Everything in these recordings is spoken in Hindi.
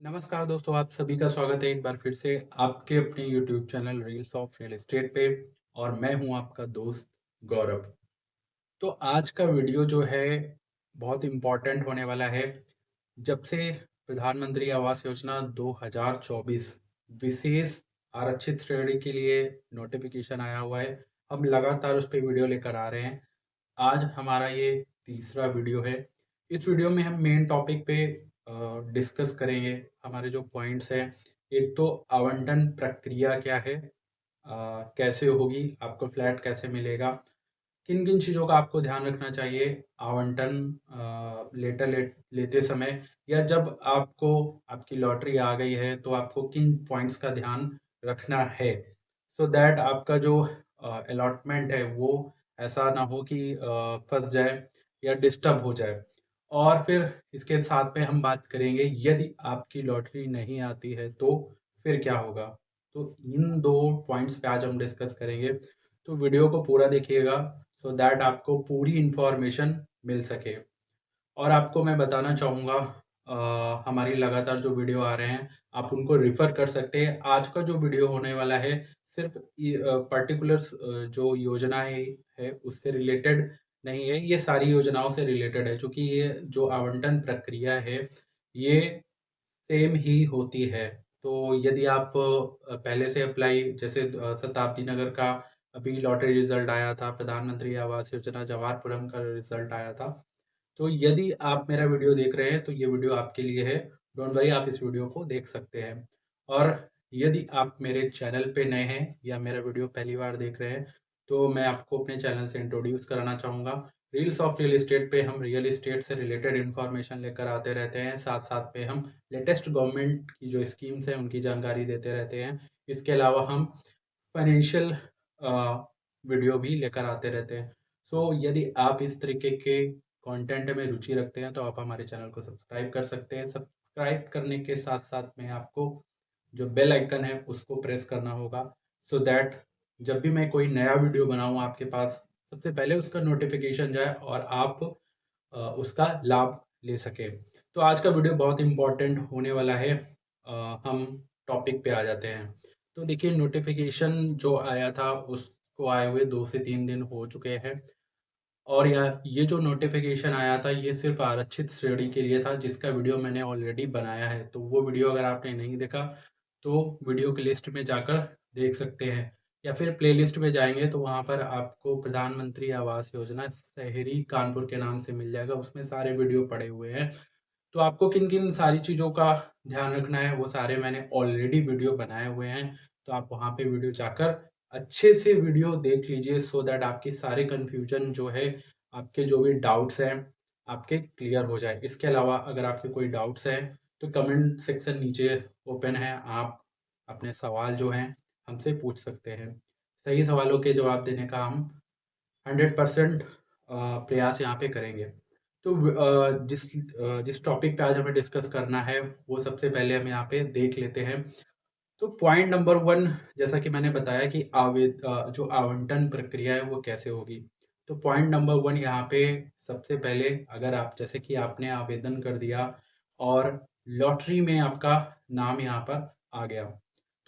नमस्कार दोस्तों, आप सभी का स्वागत है एक बार फिर से आपके अपने YouTube channel reels of real estate पे। और मैं हूं आपका दोस्त गौरव। तो आज का वीडियो जो है बहुत इम्पोर्टेंट होने वाला है। जब से प्रधानमंत्री आवास योजना 2024 विशेष आरक्षित श्रेणी के लिए नोटिफिकेशन आया हुआ है, हम लगातार उस पर वीडियो लेकर आ रहे हैं। आज हमारा ये तीसरा वीडियो है। इस वीडियो में हम मेन टॉपिक पे डिस्कस करेंगे। हमारे जो पॉइंट्स हैं, एक तो आवंटन प्रक्रिया क्या है, कैसे होगी, आपको फ्लैट कैसे मिलेगा, किन किन चीज़ों का आपको ध्यान रखना चाहिए आवंटन लेते समय, या जब आपको आपकी लॉटरी आ गई है तो आपको किन पॉइंट्स का ध्यान रखना है, सो दैट आपका जो अलॉटमेंट है वो ऐसा ना हो कि फंस जाए या डिस्टर्ब हो जाए। और फिर इसके साथ में हम बात करेंगे यदि आपकी लॉटरी नहीं आती है तो फिर क्या होगा। तो इन दो पॉइंट्स पे आज हम डिस्कस करेंगे, तो वीडियो को पूरा देखिएगा सो दैट आपको पूरी इन्फॉर्मेशन मिल सके। और आपको मैं बताना चाहूँगा, हमारी लगातार जो वीडियो आ रहे हैं आप उनको रिफ़र कर सकते हैं। आज का जो वीडियो होने वाला है सिर्फ़ पर्टिकुलर्स जो योजनाएँ है उससे रिलेटेड नहीं है, ये सारी योजनाओं से रिलेटेड है, चूँकि ये जो आवंटन प्रक्रिया है ये सेम ही होती है। तो यदि आप पहले से अप्लाई, जैसे शताब्दी नगर का अभी लॉटरी रिज़ल्ट आया था, प्रधानमंत्री आवास योजना जवाहरपुरम का रिज़ल्ट आया था। तो यदि आप मेरा वीडियो देख रहे हैं तो ये वीडियो आपके लिए है। डोंट वरी, आप इस वीडियो को देख सकते हैं। और यदि आप मेरे चैनल पे नए हैं या मेरा वीडियो पहली बार देख रहे हैं तो मैं आपको अपने चैनल से इंट्रोड्यूस कराना चाहूँगा। रील्स ऑफ रियल एस्टेट पे हम रियल एस्टेट से रिलेटेड इन्फॉर्मेशन लेकर आते रहते हैं। साथ-साथ में हम लेटेस्ट गवर्नमेंट की जो स्कीम्स हैं उनकी जानकारी देते रहते हैं। इसके अलावा हम फाइनेंशियल वीडियो भी लेकर आते रहते हैं। सो यदि आप इस तरीके के कंटेंट में रुचि रखते हैं तो आप हमारे चैनल को सब्सक्राइब कर सकते हैं। सब्सक्राइब करने के साथ-साथ में आपको जो बेल आइकन है उसको प्रेस करना होगा, सो दैट जब भी मैं कोई नया वीडियो बनाऊँ आपके पास सबसे पहले उसका नोटिफ़िकेशन जाए और आप उसका लाभ ले सकें। तो आज का वीडियो बहुत इम्पोर्टेंट होने वाला है। हम टॉपिक पे आ जाते हैं। तो देखिए, नोटिफ़िकेशन जो आया था उसको आए हुए 2 से 3 दिन हो चुके हैं। और ये जो नोटिफ़िकेशन आया था ये सिर्फ़ आरक्षित श्रेणी के लिए था, जिसका वीडियो मैंने ऑलरेडी बनाया है। तो वो वीडियो अगर आपने नहीं देखा तो वीडियो की लिस्ट में जाकर देख सकते हैं, या फिर प्लेलिस्ट में जाएँगे तो वहाँ पर आपको प्रधानमंत्री आवास योजना शहरी कानपुर के नाम से मिल जाएगा। उसमें सारे वीडियो पड़े हुए हैं। तो आपको किन-किन सारी चीज़ों का ध्यान रखना है वो सारे मैंने ऑलरेडी वीडियो बनाए हुए हैं। तो आप वहाँ पे वीडियो जाकर अच्छे से वीडियो देख लीजिए, सो दैट आपके सारे कन्फ्यूज़न जो है, आपके जो भी डाउट्स हैं, आपके क्लियर हो जाए। इसके अलावा अगर आपके कोई डाउट्स हैं तो कमेंट सेक्शन नीचे ओपन है, आप अपने सवाल जो हैं हमसे पूछ सकते हैं। सही सवालों के जवाब देने का हम 100% प्रयास यहाँ पे करेंगे। तो जिस टॉपिक पे आज हमें डिस्कस करना है वो सबसे पहले हम यहाँ पे देख लेते हैं। तो पॉइंट नंबर 1, जैसा कि मैंने बताया कि जो आवंटन प्रक्रिया है वो कैसे होगी। तो पॉइंट नंबर 1 यहाँ पे सबसे पहले, अगर आप जैसे कि आपने आवेदन कर दिया और लॉटरी में आपका नाम यहाँ पर आ गया,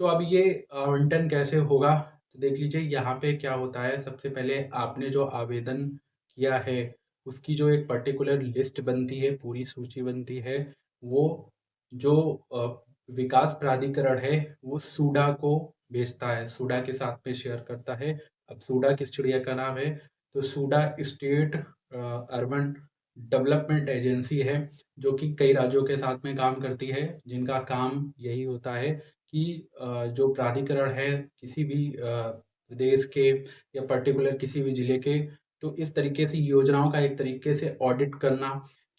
तो अब ये आवंटन कैसे होगा? तो देख लीजिए यहाँ पे क्या होता है। सबसे पहले आपने जो आवेदन किया है उसकी जो एक पर्टिकुलर लिस्ट बनती है, पूरी सूची बनती है, वो जो विकास प्राधिकरण है वो सूडा को भेजता है, सूडा के साथ में शेयर करता है। अब सूडा किस चिड़िया का नाम है? तो SUDA state urban development agency है, जो कि कई राज्यों के साथ में काम करती है, जिनका काम यही होता है कि जो प्राधिकरण है किसी भी प्रदेश के या पर्टिकुलर किसी भी जिले के, तो इस तरीके से योजनाओं का एक तरीके से ऑडिट करना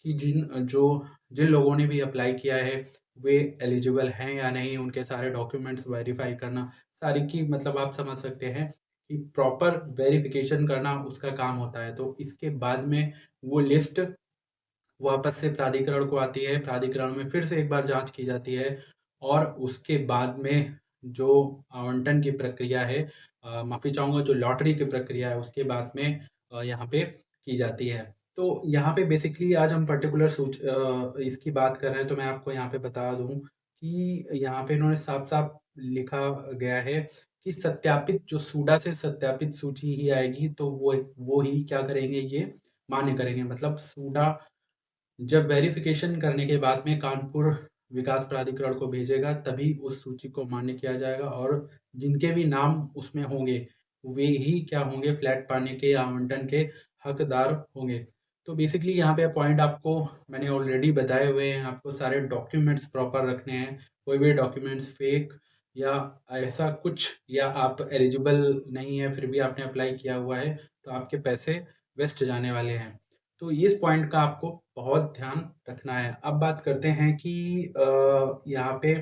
कि जिन लोगों ने भी अप्लाई किया है वे एलिजिबल हैं या नहीं, उनके सारे डॉक्यूमेंट्स वेरीफाई करना, सारी की मतलब आप समझ सकते हैं कि प्रॉपर वेरिफिकेशन करना उसका काम होता है। तो इसके बाद में वो लिस्ट वापस से प्राधिकरण को आती है, प्राधिकरण में फिर से एक बार जाँच की जाती है और उसके बाद में जो आवंटन की प्रक्रिया है, माफ़ी चाहूँगा, जो लॉटरी की प्रक्रिया है उसके बाद में यहाँ पे की जाती है। तो यहाँ पे बेसिकली आज हम पर्टिकुलर इसकी बात कर रहे हैं, तो मैं आपको यहाँ पे बता दूँ कि यहाँ पे इन्होंने साफ-साफ लिखा गया है कि सत्यापित जो सूडा से सत्यापित सूची ही आएगी, तो वो ही क्या करेंगे, ये मान्य करेंगे। मतलब सूडा जब वेरिफिकेशन करने के बाद में कानपुर विकास प्राधिकरण को भेजेगा, तभी उस सूची को मान्य किया जाएगा और जिनके भी नाम उसमें होंगे, वे ही क्या होंगे, फ्लैट पाने के आवंटन के हकदार होंगे। तो बेसिकली यहाँ पे पॉइंट आपको मैंने ऑलरेडी बताए हुए हैं, आपको सारे डॉक्यूमेंट्स प्रॉपर रखने हैं। कोई भी डॉक्यूमेंट्स फेक या ऐसा कुछ, या आप एलिजिबल नहीं है फिर भी आपने अप्लाई किया हुआ है, तो आपके पैसे वेस्ट जाने वाले हैं। तो इस पॉइंट का आपको बहुत ध्यान रखना है। अब बात करते हैं कि यहाँ पे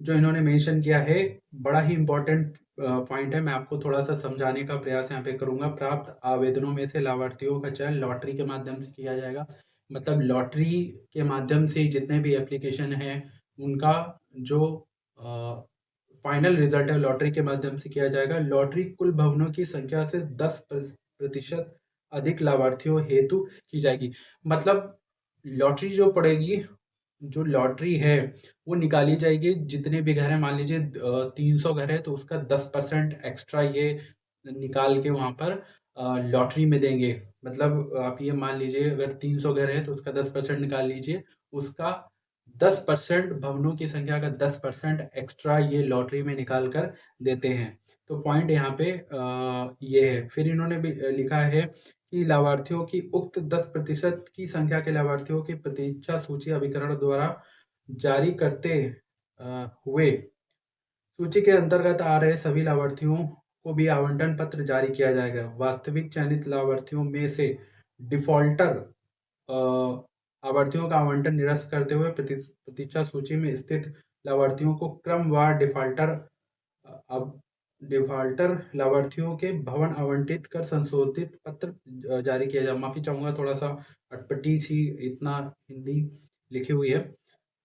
जो इन्होंने मेंशन किया है, बड़ा ही इम्पोर्टेंट पॉइंट है। मैं आपको थोड़ा-सा समझाने का प्रयास यहाँ पे करूँगा। प्राप्त आवेदनों में से लाभार्थियों का चयन लॉटरी के माध्यम से किया जाएगा। मतलब लॉटरी के माध्यम से जितने भी एप्लीकेशन हैं, उनका जो अ, फाइनल रिजल्ट है लॉटरी के माध्यम से किया जाएगा। लॉटरी कुल भवनों की संख्या से 10% अधिक लाभार्थियों हेतु की जाएगी। मतलब लॉटरी जो पड़ेगी, जो लॉटरी है वो निकाली जाएगी, जितने भी घर हैं, मान लीजिए 300 घर है तो उसका 10% एक्स्ट्रा ये निकाल के वहाँ पर लॉटरी में देंगे। मतलब आप ये मान लीजिए अगर 300 घर है तो उसका 10% निकाल लीजिए, उसका 10% भवनों की संख्या का 10% एक्स्ट्रा ये लॉटरी में निकाल कर देते हैं। तो पॉइंट यहाँ पे ये है। फिर इन्होंने भी लिखा है कि लाभार्थियों की उक्त 10% की संख्या के लाभार्थियों की प्रतीक्षा सूची अभिकरण द्वारा जारी करते हुए सूची के अंतर्गत आ रहे सभी लाभार्थियों को भी आवंटन पत्र जारी किया जाएगा। वास्तविक चयनित लाभार्थियों में से डिफॉल्टर लाभार्थियों का आवंटन निरस्त करते हुए प्रतीक्षा सूची में स्थित लाभार्थियों को क्रमवार अब डिफॉल्टर लाभार्थियों के भवन आवंटित कर संशोधित पत्र जारी किया जाए। माफी चाहूंगा, थोड़ा सा अटपटी सी इतना हिंदी लिखी हुई है,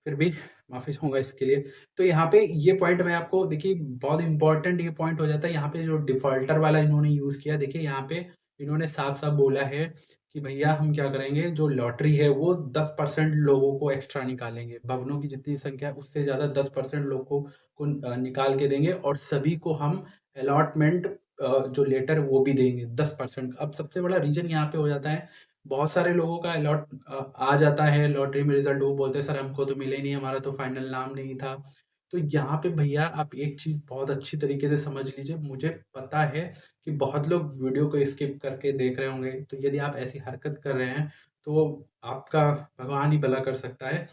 फिर भी माफी चाहूंगा इसके लिए। तो यहाँ पे ये पॉइंट मैं आपको, देखिए बहुत इंपॉर्टेंट ये पॉइंट हो जाता है। यहाँ पे जो डिफॉल्टर वाला इन्होंने यूज किया, देखिए यहाँ पे इन्होंने साफ साफ बोला है कि भैया हम क्या करेंगे, जो लॉटरी है वो 10% लोगों को एक्स्ट्रा निकालेंगे, भवनों की जितनी संख्या है उससे ज्यादा 10% लोगों को निकाल के देंगे और सभी को हम अलॉटमेंट जो लेटर वो भी देंगे 10%। अब सबसे बड़ा रीजन यहाँ पे हो जाता है, बहुत सारे लोगों का आ जाता है लॉटरी में रिजल्ट, वो बोलते हैं सर हमको तो मिले नहीं, हमारा तो फाइनल नाम नहीं था। तो यहाँ पे भैया आप एक चीज बहुत अच्छी तरीके से समझ लीजिए। मुझे पता है कि बहुत लोग वीडियो को स्किप करके देख रहे होंगे, तो यदि आप ऐसी हरकत कर रहे हैं तो आपका भगवान ही भला कर सकता है।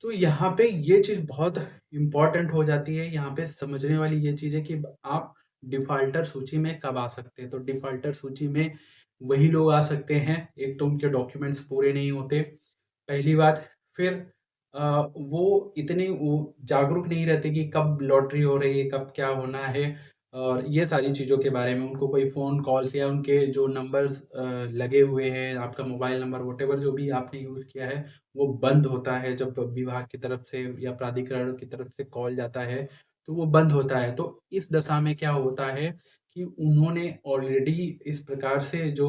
तो यहाँ पे ये चीज़ बहुत इम्पोर्टेंट हो जाती है। यहाँ पे समझने वाली ये चीज़ है कि आप डिफ़ॉल्टर सूची में कब आ सकते हैं। तो डिफ़ॉल्टर सूची में वही लोग आ सकते हैं, एक तो उनके डॉक्यूमेंट्स पूरे नहीं होते, पहली बात। फिर वो इतने वो जागरूक नहीं रहते कि कब लॉटरी हो रही है, कब क्या होना है, और ये सारी चीज़ों के बारे में उनको कोई फ़ोन कॉल्स या उनके जो नंबर्स लगे हुए हैं, आपका मोबाइल नंबर व्हाटएवर जो भी आपने यूज़ किया है, वो बंद होता है जब विभाग की तरफ से या प्राधिकरण की तरफ से कॉल जाता है, तो वो बंद होता है। तो इस दशा में क्या होता है कि उन्होंने ऑलरेडी इस प्रकार से जो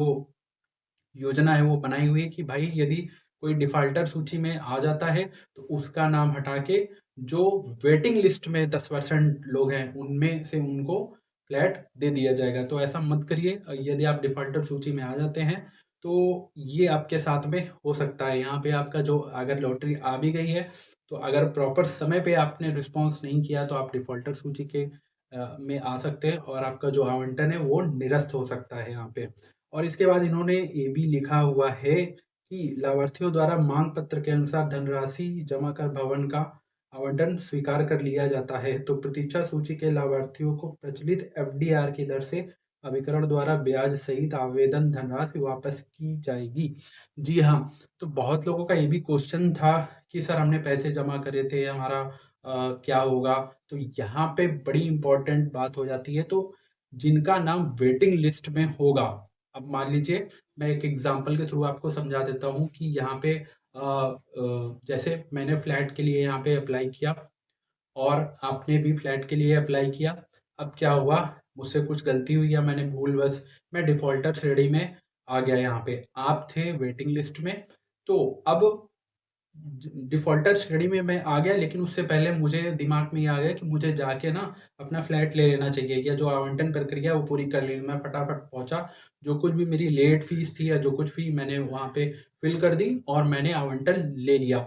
योजना है वो बनाई हुई है कि भाई यदि कोई डिफाल्टर सूची में आ जाता है तो उसका नाम हटा के जो वेटिंग लिस्ट में 10% लोग हैं उनमें से उनको फ्लैट दे दिया जाएगा। तो ऐसा मत करिए। यदि आप डिफाल्टर सूची में आ जाते हैं तो ये आपके साथ में हो सकता है। यहाँ पे आपका जो अगर लॉटरी आ भी गई है तो अगर प्रॉपर समय पे आपने रिस्पॉन्स नहीं किया तो आप डिफॉल्टर सूची के में आ सकते हैं और आपका जो आवंटन है वो निरस्त हो सकता है यहाँ पे। और इसके बाद इन्होंने ये भी लिखा हुआ है कि लाभार्थियों द्वारा मांग पत्र के अनुसार धनराशि जमा कर भवन का आवंटन स्वीकार कर लिया जाता है तो प्रतीक्षा सूची के लाभार्थियों को प्रचलित एफडीआर की दर से अभिकरण द्वारा ब्याज सहित आवेदन धनराशि वापस की जाएगी। जी हाँ, तो बहुत लोगों का ये भी क्वेश्चन था कि सर हमने पैसे जमा करे थे, हमारा क्या होगा। तो यहाँ पे बड़ी इंपॉर्टेंट बात हो जाती है। तो जिनका नाम वेटिंग लिस्ट में होगा, अब मान लीजिए मैं एक एग्जांपल के थ्रू आपको समझा देता हूँ कि यहाँ पे जैसे मैंने फ्लैट के लिए यहाँ पे अप्लाई किया और आपने भी फ्लैट के लिए अप्लाई किया। अब क्या हुआ, मुझसे कुछ गलती हुई या मैंने भूलवश मैं डिफॉल्टर श्रेणी में आ गया, यहाँ पे आप थे वेटिंग लिस्ट में। तो अब डिफ़ॉल्टर श्रेणी में मैं आ गया, लेकिन उससे पहले मुझे दिमाग में ये आ गया कि मुझे जाके ना अपना फ्लैट ले लेना चाहिए, या जो आवंटन प्रक्रिया है वो पूरी कर लेनी। मैं फटाफट पहुँचा, जो कुछ भी मेरी लेट फ़ीस थी या जो कुछ भी मैंने वहाँ पे फ़िल कर दी और मैंने आवंटन ले लिया।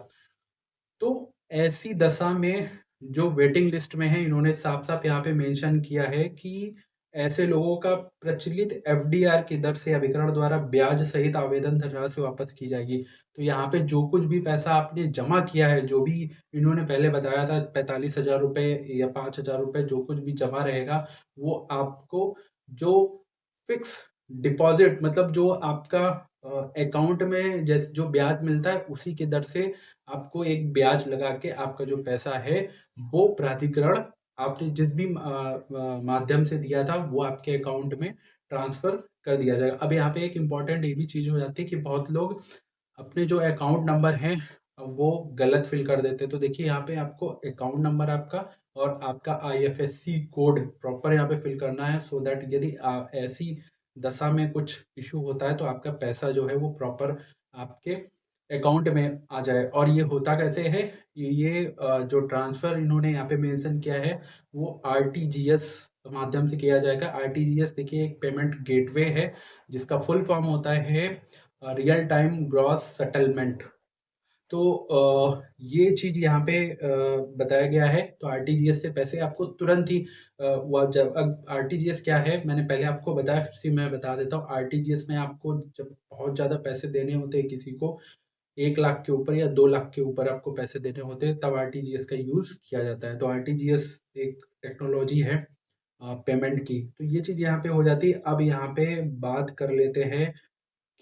तो ऐसी दशा में जो वेटिंग लिस्ट में है, इन्होंने साफ-साफ यहाँ पे मेंशन किया है कि ऐसे लोगों का प्रचलित एफडीआर की दर से अभिकरण द्वारा ब्याज सहित आवेदन धनराशि वापस की जाएगी। तो यहाँ पे जो कुछ भी पैसा आपने जमा किया है, जो भी इन्होंने पहले बताया था 45,000 रुपए या 5,000 रुपए जो कुछ भी जमा रहेगा, वो आपको जो फिक्स डिपॉज़िट मतलब जो आपका अकाउंट में जैसे जो ब्याज मिलता है, उसी की दर से आपको एक ब्याज लगा के आपका जो पैसा है, वो प्राधिकरण आपने जिस भी माध्यम से दिया था, वो आपके अकाउंट में ट्रांसफ़र कर दिया जाएगा। अब यहाँ पे एक इम्पोर्टेंट ये भी चीज़ हो जाती है कि बहुत लोग अपने जो अकाउंट नंबर हैं, वो गलत फ़िल कर देते हैं। तो देखिए यहाँ पे आपको अकाउंट नंबर आपका और आपका आईएफएससी कोड प्रॉपर यहाँ पे फ़िल करना है, सो दैट यदि ऐसी दशा में कुछ इश्यू होता है, तो आपका पैसा जो है वो प्रॉपर आपके अकाउंट में आ जाए। और ये होता कैसे है, ये जो ट्रांसफ़र इन्होंने यहाँ पे मेंशन किया है, वो आरटीजीएस माध्यम से किया जाएगा। आरटीजीएस देखिए एक पेमेंट गेटवे है, जिसका फुल फॉर्म होता है रियल टाइम ग्रॉस सेटलमेंट। तो ये चीज़ यहाँ पे बताया गया है। तो आरटीजीएस से पैसे आपको तुरंत ही वो जब अब आरटीजीएस क्या है, मैंने पहले आपको बताया, फिर से मैं बता देता हूँ। आरटीजीएस में आपको जब बहुत ज़्यादा पैसे देने होते हैं किसी को, 1 लाख के ऊपर या 2 लाख के ऊपर आपको पैसे देने होते हैं, तब आरटीजीएस का यूज़ किया जाता है। तो आरटीजीएस एक टेक्नोलॉजी है पेमेंट की। तो ये चीज़ यहाँ पे हो जाती है। अब यहाँ पे बात कर लेते हैं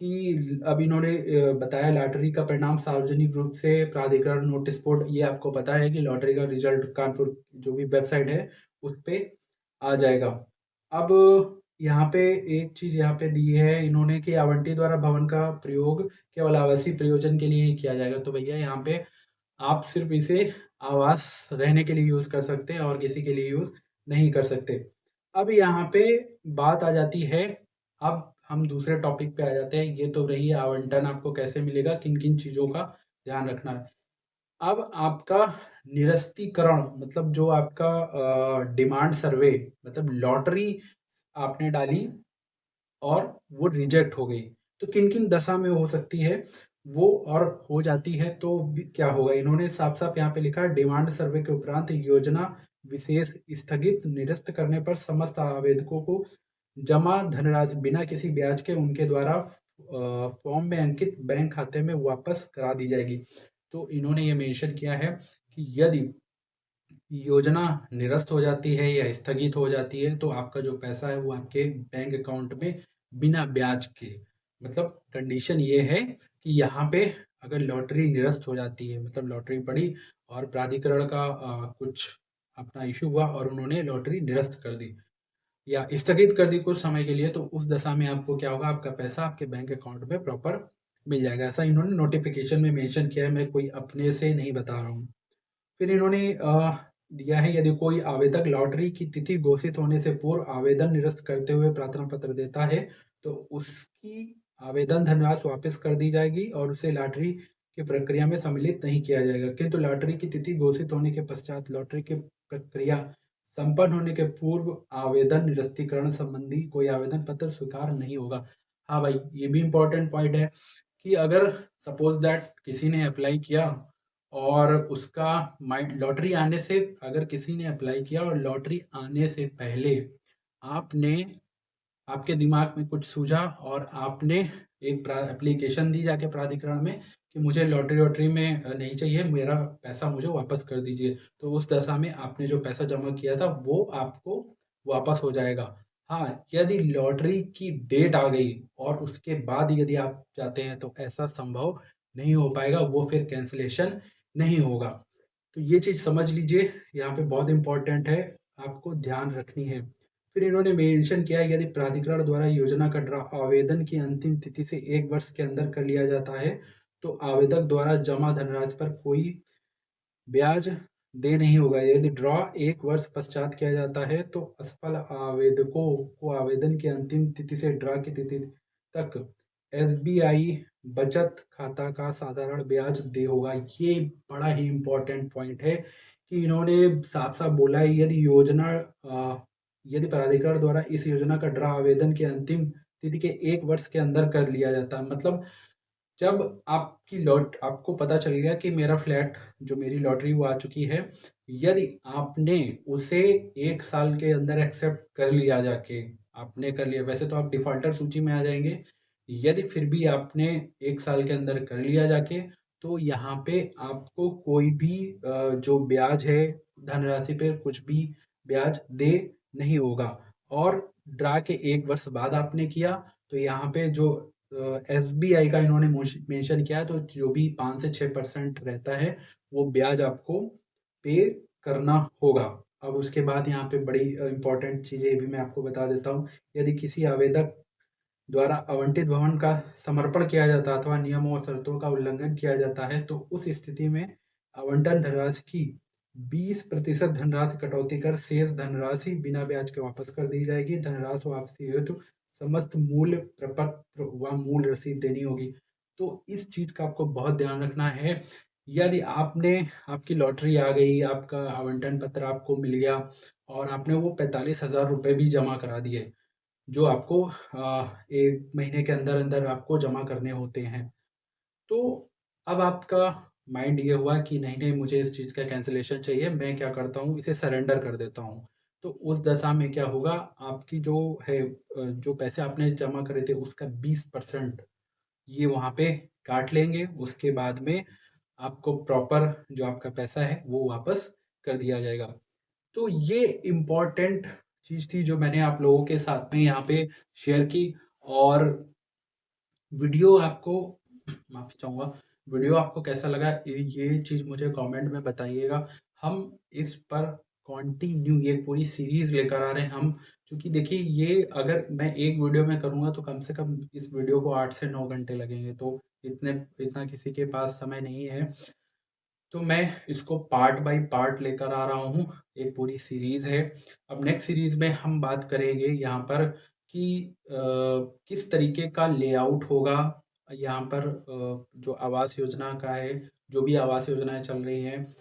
कि अब इन्होंने बताया लॉटरी का परिणाम सार्वजनिक रूप से प्राधिकरण नोटिस बोर्ड, ये आपको पता है कि लॉटरी का रिजल्ट कानपुर जो भी वेबसाइट है, उस पे आ जाएगा। अब यहाँ पे एक चीज़ यहाँ पे दी है इन्होंने कि आवंटी द्वारा भवन का प्रयोग केवल आवासीय प्रयोजन के लिए ही किया जाएगा। तो भैया यहाँ पे आप सिर्फ़ इसे आवास रहने के लिए यूज़ कर सकते हैं और किसी के लिए यूज़ नहीं कर सकते। अब यहाँ पे बात आ जाती है, अब हम दूसरे टॉपिक पे आ जाते हैं। ये तो रही आवंटन आपको कैसे मिलेगा, किन-किन चीज़ों का ध्यान रखना है। अब आपका निरस्तीकरण मतलब जो आपका डिमांड सर्वे मतलब लॉटरी आपने डाली और वो रिजेक्ट हो गई। तो किन-किन दशा में हो सकती है वो, और हो जाती है तो भी क्या होगा? इन्होंने साफ-साफ यहाँ पे लिखा है डिमांड सर्वे के उपरांत योजना विशेष स्थगित निरस्त करने पर समस्त आवेदकों को जमा धनराशि बिना किसी ब्याज के उनके द्वारा फॉर्म में अंकित बैंक खाते में वापस करा दी जाएगी। तो इन्होंने ये मेंशन किया है कि यदि योजना निरस्त हो जाती है या स्थगित हो जाती है, तो आपका जो पैसा है वो आपके बैंक अकाउंट में बिना ब्याज के, मतलब कंडीशन ये है कि यहाँ पे अगर लॉटरी निरस्त हो जाती है, मतलब लॉटरी पड़ी और प्राधिकरण का कुछ अपना इश्यू हुआ और उन्होंने लॉटरी निरस्त कर दी या स्थगित कर दी कुछ समय के लिए, तो उस दशा में आपको क्या होगा, आपका पैसा आपके बैंक अकाउंट में प्रॉपर मिल जाएगा। ऐसा इन्होंने नोटिफ़िकेशन में मेंशन किया है, मैं कोई अपने से नहीं बता रहा हूँ। फिर इन्होंने दिया है यदि कोई आवेदक लॉटरी की तिथि घोषित होने से पूर्व आवेदन निरस्त करते हुए प्रार्थना पत्र देता है, तो उसकी आवेदन धनराशि वापस कर दी जाएगी और उसे लॉटरी की प्रक्रिया में सम्मिलित नहीं किया जाएगा। किंतु लॉटरी की तिथि घोषित होने के पश्चात लॉटरी की प्रक्रिया संपन्न होने के पूर्व आवेदन निरस्तीकरण संबंधी कोई आवेदन पत्र स्वीकार नहीं होगा। हाँ भाई, ये भी इम्पोर्टेंट पॉइंट है कि अगर सपोज़ दैट किसी ने अप्लाई किया और उसका माइंड लॉटरी आने से, अगर किसी ने अप्लाई किया और लॉटरी आने से पहले आपने आपके दिमाग में कुछ सूझा और आपने एक एप्लीकेशन दी जाके प्राधिकरण में कि मुझे लॉटरी-वॉटरी में नहीं चाहिए, मेरा पैसा मुझे वापस कर दीजिए। तो उस दशा में आपने जो पैसा जमा किया था वो आपको वापस हो जाएगा। हाँ, यदि लॉटरी की डेट आ गई और उसके बाद यदि आप जाते हैं तो ऐसा संभव नहीं हो पाएगा, वो फिर कैंसलेशन नहीं होगा। तो ये चीज़ समझ लीजिए, यहाँ पे बहुत इम्पोर्टेंट है, आपको ध्यान रखनी है। फिर इन्होंने मेंशन किया है यदि प्राधिकरण द्वारा योजना का ड्रा आवेदन की अंतिम तिथि से 1 वर्ष के अंदर कर लिया जाता है, तो आवेदक द्वारा जमा धनराशि पर कोई ब्याज देय नहीं होगा। यदि ड्रा 1 वर्ष पश्चात किया जाता है, तो असफल आवेदकों को आवेदन की अंतिम तिथि से ड्रा की तिथि तक एसबीआई बचत खाता का साधारण ब्याज दे होगा। ये बड़ा ही इम्पोर्टेंट पॉइंट है कि इन्होंने साफ-साफ बोला है, यदि प्राधिकरण द्वारा इस योजना का ड्रा आवेदन की अंतिम तिथि के 1 वर्ष के अंदर कर लिया जाता है। मतलब जब आपको पता चल गया कि मेरा फ्लैट जो मेरी लॉटरी वो आ चुकी है, यदि आपने उसे 1 साल के अंदर एक्सेप्ट कर लिया जाके, आपने कर लिया, वैसे तो आप डिफ़ॉल्टर सूची में आ जाएँगे। यदि फिर भी आपने 1 साल के अंदर कर लिया जाके, तो यहाँ पे आपको कोई भी जो ब्याज है, धनराशि पे कुछ भी ब्याज दे नहीं होगा। और ड्रा के 1 वर्ष बाद आपने किया, तो यहाँ पे जो एसबीआई का इन्होंने मेंशन किया है, तो जो भी 5 से 6% रहता है, वो ब्याज आपको पे करना होगा। अब उसके बाद यहाँ पे बड़ी इम्पोर्टेंट चीज़ें ये भी मैं आपको बता देता हूँ। यदि किसी आवेदक द्वारा आवंटित भवन का समर्पण किया जाता है अथवा नियमों और शर्तों का उल्लंघन किया जाता है, तो उस स्थिति में आवंटन धनराशि की 20% धनराशि कटौती कर शेष धनराशि बिना ब्याज के वापस कर दी जाएगी। धनराशि वापसी हेतु समस्त मूल्य प्रपत्र व मूल रसीद देनी होगी। तो इस चीज़ का आपको बहुत ध्यान रखना है। यदि आपकी लॉटरी आ गई, आपका आवंटन पत्र आपको मिल गया और आपने वो 45,000 रुपए भी जमा करा दिए, जो आपको 1 महीने के अंदर-अंदर आपको जमा करने होते हैं। तो अब आपका माइंड ये हुआ कि नहीं-नहीं, मुझे इस चीज़ का कैंसलेशन चाहिए, मैं क्या करता हूँ, इसे सरेंडर कर देता हूँ। तो उस दशा में क्या होगा, आपकी जो है जो पैसे आपने जमा करे थे उसका 20% ये वहाँ पे काट लेंगे। उसके बाद में आपको प्रॉपर जो आपका पैसा है वो वापस कर दिया जाएगा। तो ये इम्पोर्टेंट चीज़ थी जो मैंने आप लोगों के साथ में यहाँ पे शेयर की। और वीडियो आपको माफ़ी चाहूँगा, वीडियो आपको कैसा लगा ये चीज़ मुझे कमेंट में बताइएगा। हम इस पर कंटिन्यू ये पूरी सीरीज़ लेकर आ रहे हैं हम, क्योंकि देखिए ये अगर मैं एक वीडियो में करूँगा तो कम से कम इस वीडियो को 8 से 9 घंटे लगेंगे, तो इतना किसी के पास समय नहीं है। तो मैं इसको पार्ट बाय पार्ट लेकर आ रहा हूँ, एक पूरी सीरीज़ है। अब नेक्स्ट सीरीज़ में हम बात करेंगे यहाँ पर कि किस तरीके का लेआउट होगा यहाँ पर, जो आवास योजना का है, जो भी आवास योजनाएँ चल रही हैं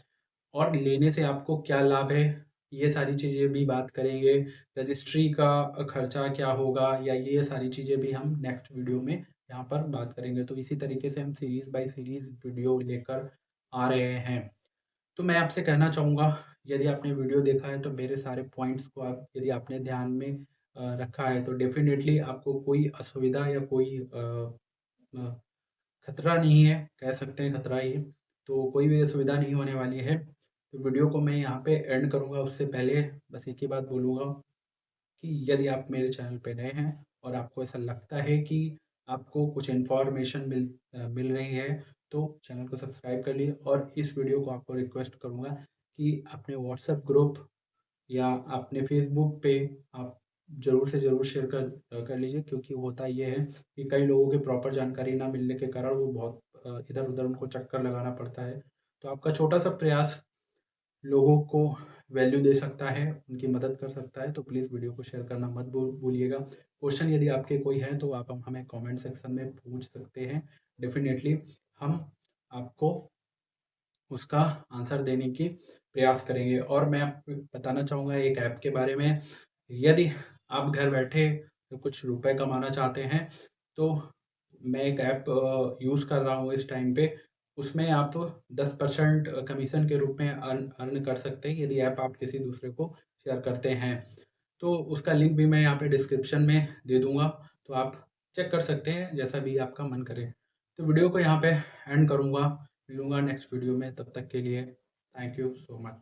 और लेने से आपको क्या लाभ है, ये सारी चीज़ें भी बात करेंगे। रजिस्ट्री का खर्चा क्या होगा, या ये सारी चीज़ें भी हम नेक्स्ट वीडियो में यहाँ पर बात करेंगे। तो इसी तरीके से हम सीरीज़ बाय सीरीज़ वीडियो लेकर आ रहे हैं। तो मैं आपसे कहना चाहूँगा, यदि आपने वीडियो देखा है तो मेरे सारे पॉइंट्स को यदि आपने ध्यान में रखा है, तो डेफ़िनेटली आपको कोई असुविधा या कोई अ, खतरा नहीं है, कह सकते हैं खतरा ही है। तो कोई भी असुविधा नहीं होने वाली है। तो वीडियो को मैं यहाँ पे एंड करूँगा, उससे पहले बस एक ही बात बोलूँगा कि यदि आप मेरे चैनल पे नए हैं और आपको ऐसा लगता है कि आपको कुछ इन्फॉर्मेशन मिल रही है, तो चैनल को सब्सक्राइब कर लीजिए। और इस वीडियो को आपको रिक्वेस्ट करूँगा कि अपने व्हाट्सएप ग्रुप या अपने फेसबुक पे आप ज़रूर से ज़रूर शेयर कर लीजिए, क्योंकि होता ये है कि कई लोगों की प्रॉपर जानकारी ना मिलने के कारण वो बहुत इधर-उधर उनको चक्कर लगाना पड़ता है। तो आपका छोटा-सा प्रयास लोगों को वैल्यू दे सकता है, उनकी मदद कर सकता है, तो प्लीज़ वीडियो को शेयर करना मत भूलिएगा। क्वेश्चन यदि आपके कोई हैं तो आप हमें कमेंट सेक्शन में पूछ सकते हैं। डेफ़िनेटली हम आपको उसका आंसर देने की प्रयास करेंगे। और मैं आपको बताना चाहूँगा एक ऐप के बारे में। यदि आप घर बैठे कुछ रुपए कमाना चाहते हैं, तो मैं एक ऐप यूज़ कर रहा हूँ इस टाइम पे। उसमें आप 10% कमीशन के रूप में अर्न अर्न कर सकते हैं, यदि ऐप आप किसी दूसरे को शेयर करते हैं। तो उसका लिंक भी मैं यहाँ पे डिस्क्रिप्शन में दे दूँगा, तो आप चेक कर सकते हैं जैसा भी आपका मन करे। तो वीडियो को यहाँ पे एंड करूँगा, मिलूँगा नेक्स्ट वीडियो में, तब तक के लिए थैंक यू सो मच।